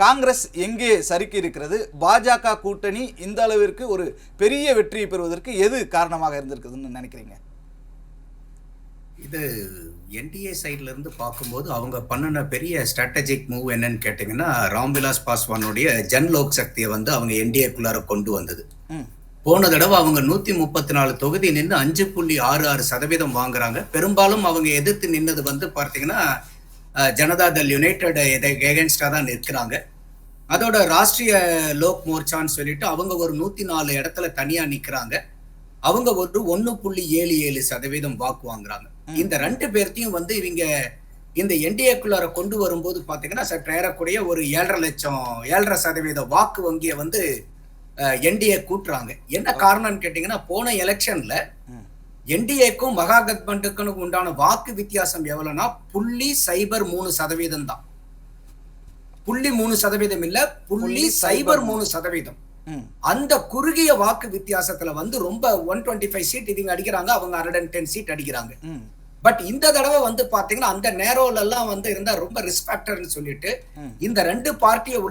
காங்கிரஸ் எங்கே சறுக்கி இருக்கிறது? பாஜக கூட்டணி இந்த அளவிற்கு ஒரு பெரிய வெற்றியை பெறுவதற்கு எது காரணமாக இருந்திருக்குதுன்னு நினைக்கிறீங்க? இது என்டிஏ சைட்ல இருந்து பார்க்கும்போது அவங்க பண்ணின பெரிய ஸ்ட்ராட்டஜிக் மூவ் என்னன்னு கேட்டீங்கன்னா, ராம்விலாஸ் பாஸ்வானுடைய ஜன் லோக் சக்தியை வந்து அவங்க என்டிஏக்குள்ளார கொண்டு வந்தது. போன தடவை அவங்க 134 தொகுதி நின்று 5.66% வாங்குறாங்க. பெரும்பாலும் அவங்க எதிர்த்து நின்னது வந்து பார்த்தீங்கன்னா ஜனதாதள் யுனைடெட் எகென்ஸ்டா தான் நிற்கிறாங்க. அதோட ராஷ்டிரிய லோக் மோர்ச்சான்னு சொல்லிட்டு அவங்க ஒரு 104 இடத்துல தனியா நிக்கிறாங்க. அவங்க ஒரு 1.77% வாக்கு வாங்குறாங்க. இந்த 2 பேர்த்தையும் வந்து இவங்க இந்த என்டிஏக்குள்ளார கொண்டு வரும்போது பாத்தீங்கன்னா சற்று ஏறக்கூடிய ஒரு 7.5% வாக்கு வங்கியை வந்து என்டிஏ கூட்டுறாங்க. என்ன காரணம்னு கேட்டீங்கன்னா, போன எலெக்ஷன்ல என்டிஏக்கும் மகாகத்பண்டுக்கும் உண்டான வாக்கு வித்தியாசம் எவ்வளவுனா 0.03% தான். 0.3% இல்ல, 0.03%. அந்த குறுகிய வாக்கு வித்தியாசத்துல வந்து ரொம்ப 125 சீட் இவங்க அடிக்கிறாங்க, அவங்க 110 சீட் அடிக்கிறாங்க. பட் இந்த தடவை வந்து பாத்தீங்கன்னா அந்த நேரோல எல்லாம் வந்து இருந்தா ரொம்ப ரிஸ்க் ஃபேக்டர்னு சொல்லிட்டு இந்த 2 பார்ட்டியை